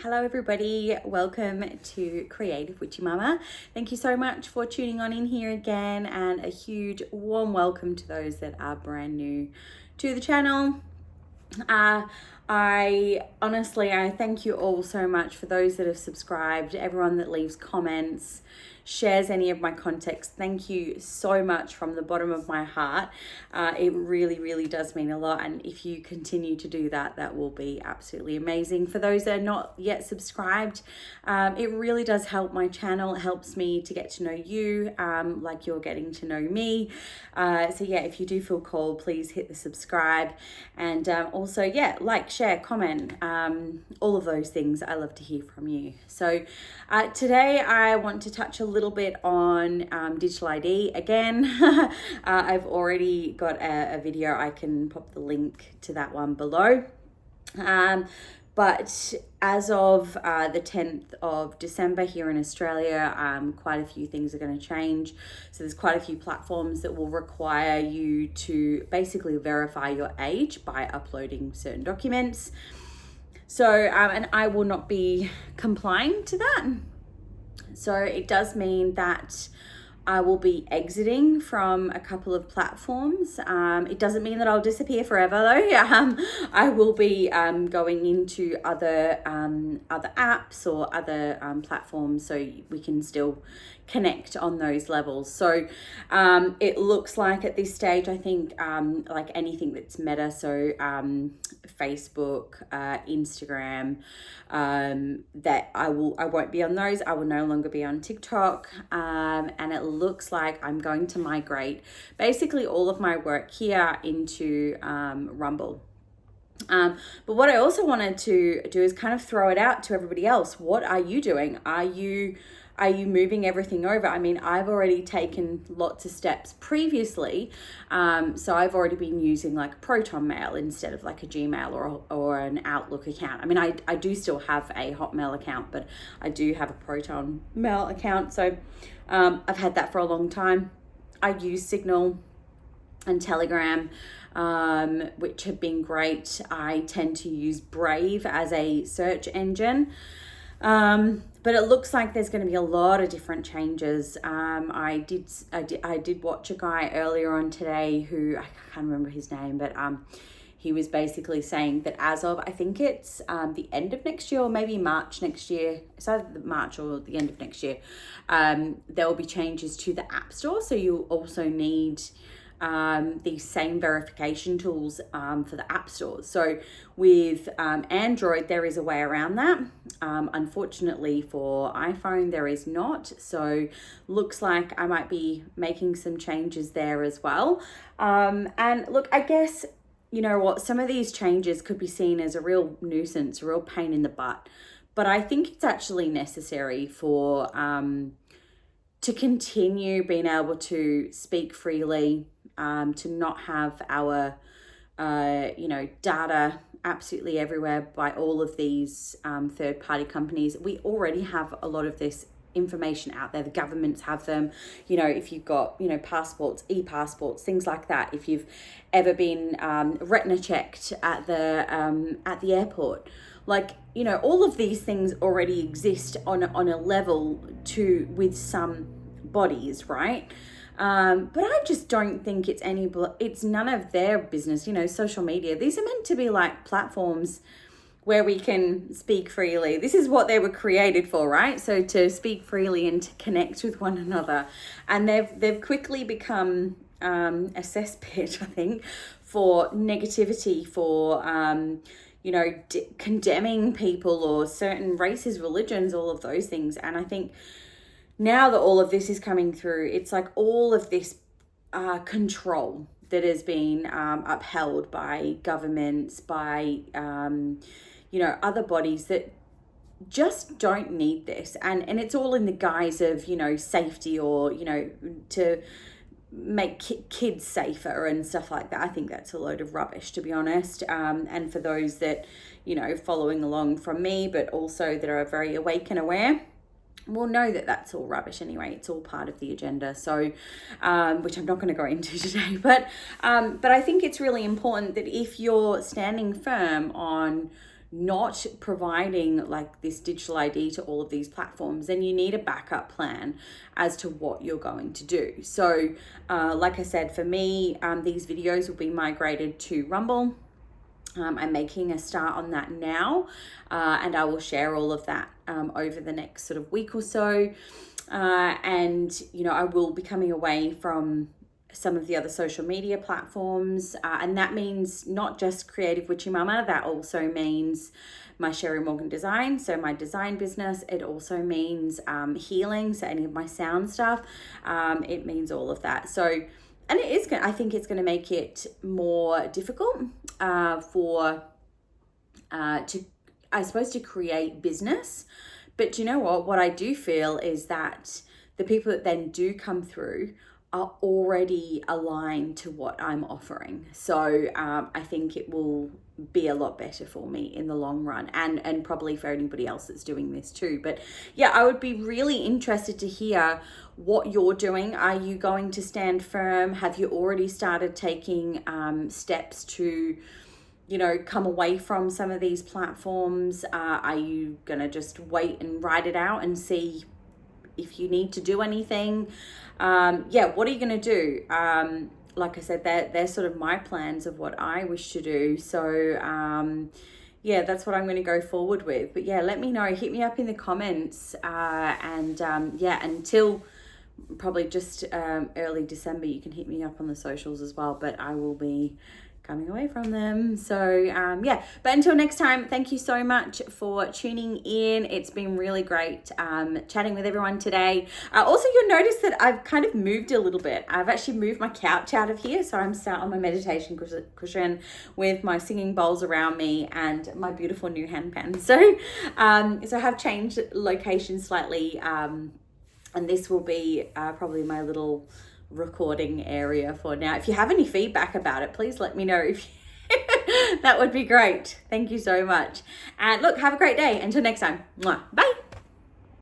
Hello everybody, welcome to Creative Witchy Mama. Thank you so much for tuning on in here again, and a huge warm welcome to those that are brand new to the channel. I thank you all so much for those that have subscribed, everyone that leaves comments, shares any of my context. Thank you so much from the bottom of my heart. It really does mean a lot, and if you continue to do that, that will be absolutely amazing. For those that are not yet subscribed, it really does help my channel. It helps me to get to know you, like you're getting to know me. So yeah, if you do feel called, please hit the subscribe, and also like, share, comment, all of those things. I love to hear from you. So today I want to touch a little bit on digital ID again. I've already got a video. I can pop the link to that one below. But as of the 10th of December here in Australia, quite a few things are going to change. So there's quite a few platforms that will require you to basically verify your age by uploading certain documents. So, and I will not be complying to that. So it does mean that I will be exiting from a couple of platforms. It doesn't mean that I'll disappear forever though. I will be going into other apps or other platforms, so we can still connect on those levels. So it looks like at this stage, I think like anything that's Meta, so Facebook, Instagram, that I won't be on those. I will no longer be on TikTok, and it looks like I'm going to migrate basically all of my work here into Rumble. But what I also wanted to do is kind of throw it out to everybody else. What are you doing? Are you moving everything over? I mean, I've already taken lots of steps previously. So I've already been using like Proton Mail instead of like a Gmail or an Outlook account. I mean, I do still have a Hotmail account, but I do have a Proton Mail account. So I've had that for a long time. I use Signal and Telegram, which have been great. I tend to use Brave as a search engine. But it looks like there's going to be a lot of different changes. I did watch a guy earlier on today who, I can't remember his name, but he was basically saying that as of, I think it's the end of next year or maybe March next year, it's either March or the end of next year, there will be changes to the App Store. So you'll also need these same verification tools for the app stores. So with Android, there is a way around that. Unfortunately for iPhone, there is not. So looks like I might be making some changes there as well. And look, I guess, you know what, some of these changes could be seen as a real nuisance, a real pain in the butt. But I think it's actually necessary for to continue being able to speak freely, to not have our data absolutely everywhere by all of these third-party companies. We already have a lot of this information out there. The governments have them. You know, if you've got, passports, e-passports, things like that. If you've ever been retina checked at the airport, like, all of these things already exist on a level with some bodies, right? But I just don't think it's none of their business. Social media, these are meant to be like platforms where we can speak freely. This is what they were created for, right? So to speak freely and to connect with one another. And they've quickly become a cesspit, I think, for negativity, for condemning people or certain races, religions, all of those things. And I think now that all of this is coming through, it's like all of this control that has been upheld by governments, by other bodies that just don't need this, and it's all in the guise of safety, or to make kids safer and stuff like that. I think that's a load of rubbish, to be honest. And for those that following along from me, but also that are very awake and aware, will know that that's all rubbish anyway. It's all part of the agenda. So, which I'm not going to go into today, but I think it's really important that if you're standing firm on not providing like this digital ID to all of these platforms, then you need a backup plan as to what you're going to do. So like I said, for me, these videos will be migrated to Rumble. I'm making a start on that now, and I will share all of that over the next sort of week or so. And, you know, I will be coming away from some of the other social media platforms. And that means not just Creative Witchy Mama, that also means my Sherry Morgan Design, so my design business. It also means healing, so any of my sound stuff. It means all of that. So, and it is, I think it's going to make it more difficult to create business. But you know what I do feel is that the people that then do come through are already aligned to what I'm offering. So I think it will be a lot better for me in the long run, and probably for anybody else that's doing this too. But yeah, I would be really interested to hear what you're doing. Are you going to stand firm? Have you already started taking steps to, you know, come away from some of these platforms? Are you going to just wait and ride it out and see if you need to do anything? What are you going to do? Like I said, they're sort of my plans of what I wish to do. So, that's what I'm going to go forward with. But yeah, let me know. Hit me up in the comments. Until probably just early December, you can hit me up on the socials as well. But I will be coming away from them. So but until next time, thank you so much for tuning in. It's been really great chatting with everyone today. Also, you'll notice that I've kind of moved a little bit. I've actually moved my couch out of here, so I'm sat on my meditation cushion with my singing bowls around me and my beautiful new hand pen. So I have changed location slightly, and this will be probably my little recording area for now. If you have any feedback about it, please let me know. That would be great. Thank you so much. And look, have a great day. Until next time. Bye.